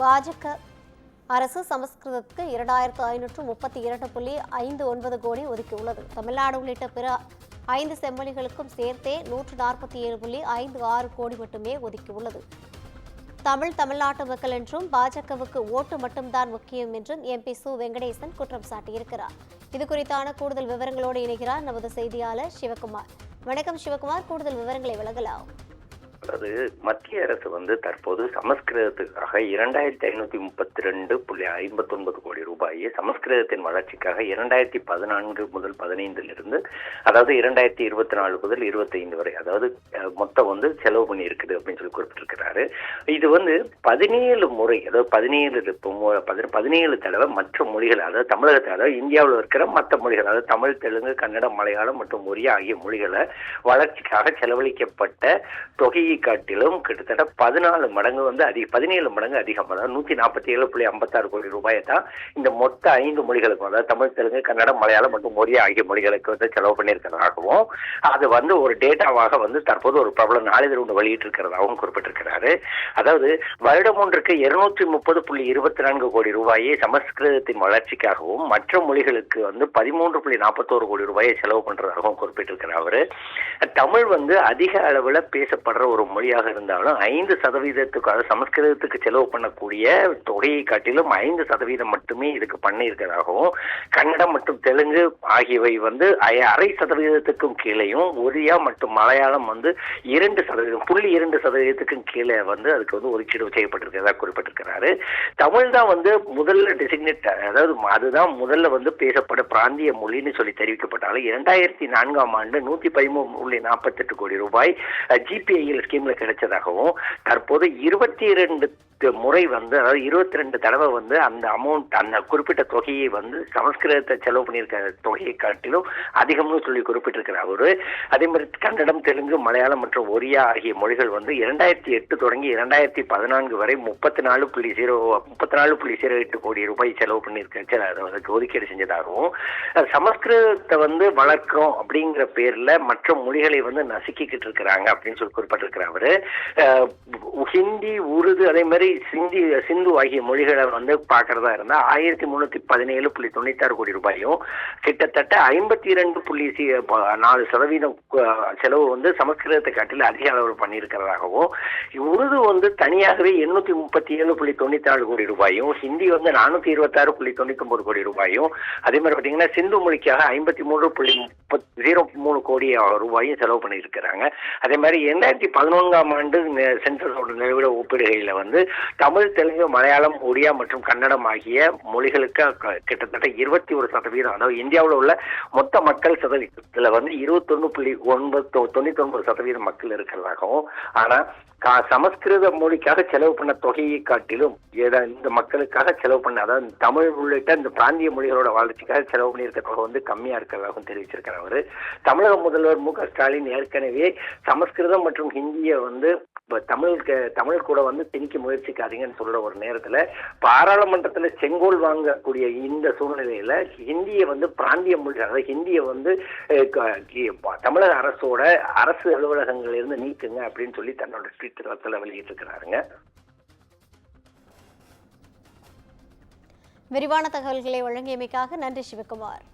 பாஜக அரசு சமஸ்கிருதத்துக்கு 2532.59 கோடி ஒதுக்கியுள்ளது. தமிழ்நாடு உள்ளிட்ட பிற 5 செம்மொழிகளுக்கும் சேர்த்தே 147.56 கோடி மட்டுமே ஒதுக்கியுள்ளது. தமிழ்நாட்டு மக்கள் என்றும் பாஜகவுக்கு ஓட்டு மட்டும்தான் முக்கியம் என்றும் எம்பி சு வெங்கடேசன் குற்றம் சாட்டியிருக்கிறார். இதுகுறித்தான கூடுதல் விவரங்களோடு இணைகிறார் நமது செய்தியாளர் சிவகுமார். வணக்கம் சிவகுமார், கூடுதல் விவரங்களை வழங்கலாம். அதாவது மத்திய அரசு தற்போது சமஸ்கிருதத்துக்காக 2532.59 கோடி ரூபாயை சமஸ்கிருதத்தின் வளர்ச்சிக்காக 2014 முதல் 15 அதாவது 2024 முதல் 25 வரை அதாவது மொத்தம் செலவு பண்ணி இருக்குது அப்படின்னு சொல்லி குறிப்பிட்டிருக்கிறாரு. இது 17 முறை, அதாவது 17 தடவை மற்ற மொழிகள், அதாவது தமிழகத்தில், அதாவது இந்தியாவில் இருக்கிற மற்ற மொழிகள், அதாவது தமிழ், தெலுங்கு, கன்னடம், மலையாளம் மற்றும் ஒரியா ஆகிய மொழிகளை வளர்ச்சிக்காக செலவழிக்கப்பட்ட தொகையை காட்டிலும் கிட்டத்தட்ட 14 மடங்கு 17 மடங்கு அதிகம், அதாவது 147.56 கோடி ரூபாயை தான் இந்த மொத்த 5 மொழிகளுக்கும், அதாவது தமிழ், தெலுங்கு, கன்னடம், மலையாளம் மற்றும் ஒரியா ஆகிய மொழிகளுக்கு செலவு பண்ணியிருக்கிறதாகவும் அது ஒரு டேட்டாவாக தற்போது ஒரு பிரபல நாளிதழ் ஒன்று வெளியிட்டு இருக்கிறதாகவும் குறிப்பிட்டிருக்கிறாரு. அதாவது வருடம் ஒன்றுக்கு 230.24 கோடி ரூபாயை சமஸ்கிருதத்தின் வளர்ச்சிக்காகவும் மற்ற மொழிகளுக்கு 13.41 கோடி ரூபாயை செலவு பண்றதாகவும் குறிப்பிட்டிருக்கிறார் அவரு. தமிழ் அதிக அளவில் பேசப்படுற ஒரு மொழியாக இருந்தாலும் 5% அதாவது சமஸ்கிருதத்துக்கு செலவு பண்ணக்கூடிய தொகையை காட்டிலும் 5% மட்டுமே இதுக்கு பண்ணியிருக்கிறதாகவும், கன்னடம் மற்றும் தெலுங்கு ஆகியவை 0.5% கீழேயும், ஒரியா மற்றும் மலையாளம் 2.2% கீழே அதுக்கு ஒதுக்கீடு செய்யப்பட்டிருக்கிறதா குறிப்பிட்டிருக்கிறாரு. தமிழ் தான் முதல்ல டெசிக்னேட், அதாவது அதுதான் முதல்ல பேசப்பட பிராந்திய மொழின்னு சொல்லி தெரிவிக்கப்பட்டாலும் 2004ஆம் ஆண்டு 113.48 கோடி ரூபாய் ஜிபிஐஎல் ஸ்கீம்ல கிடைச்சதாகவும், தற்போது 22 முறை அதாவது 22 தடவை அந்த அமௌண்ட், அந்த குறிப்பிட்ட தொகையை சமஸ்கிருதத்தை செலவு பண்ணியிருக்க தொகையை காட்டிலும் அதிகம்னு சொல்லி குறிப்பிட்டிருக்கிறார் அவரு. அதே மாதிரி கன்னடம், தெலுங்கு, மலையாளம் மற்றும் ஒரியா ஆகிய மொழிகள் 2008 தொடங்கி 2014 வரை 34.08 கோடி ரூபாய் செலவு பண்ணியிருக்க அதுக்கு ஒதுக்கீடு செஞ்சதாகவும், சமஸ்கிருதத்தை வளர்க்கிறோம் அப்படிங்கிற பேர்ல மற்ற மொழிகளை நசுக்கிக்கிட்டு இருக்கிறாங்க அப்படின்னு சொல்லி குறிப்பிட்டிருக்கிறார் அவரு. ஹிந்தி, உருது, அதே மாதிரி சிந்து ஆகிய மொழிகளை பார்க்கறதா இருந்தா 1317.96 கோடி ரூபாயும், கிட்டத்தட்ட 52.4% செலவு சமஸ்கிருதத்தை காட்டில் அதிக அளவில் பண்ணியிருக்கிறதாகவும், உருது தனியாகவே 837.94 கோடி ரூபாயும், ஹிந்தி 426.99 கோடி ரூபாயும், அதே மாதிரி பார்த்தீங்கன்னா சிந்து மொழிக்காக 53.03 கோடி ரூபாயும் செலவு பண்ணியிருக்கிறாங்க. அதே மாதிரி 2011ஆம் ஆண்டு சென்சஸோட நிலவிட ஒப்பிடுகையில் தமிழ், தெலுங்கு, மலையாளம், ஒடியா மற்றும் கன்னடம் ஆகிய மொழிகளுக்கு கிட்டத்தட்ட 21%, அதாவது இந்தியாவில் உள்ள மொத்த மக்கள் சதவீதத்தில் 21.99% மக்கள் இருக்கிறதாகவும், ஆனா சமஸ்கிருத மொழிக்காக செலவு பண்ண தொகையை காட்டிலும் இந்த மக்களுக்காக செலவு பண்ண, அதாவது தமிழ் உள்ளிட்ட இந்த பிராந்திய மொழிகளோட வளர்ச்சிக்காக செலவு பண்ணியிருக்க தொகை கம்மியா இருக்கிறதாகவும் தெரிவிச்சிருக்கிறார் அவரு. தமிழக முதல்வர் மு க ஸ்டாலின் ஏற்கனவே சமஸ்கிருதம் மற்றும் ஹிந்தியை தமிழ் கூட திணிக்க முயற்சிக்காதீங்கன்னு சொல்ற ஒரு நேரத்துல பாராளுமன்றத்துல செங்கோல் வாங்கக்கூடிய இந்த சூழ்நிலையில ஹிந்தியை பிராந்திய மொழி, அதாவது ஹிந்தியை தமிழக அரசோட அரசு அலுவலகங்கள் இருந்து நீக்குங்க அப்படின்னு சொல்லி தன்னோட ட்விட்டர்ல வெளியிட்டு இருக்கிறாருங்க. விரிவான தகவல்களை வழங்கியமைக்காக நன்றி சிவகுமார்.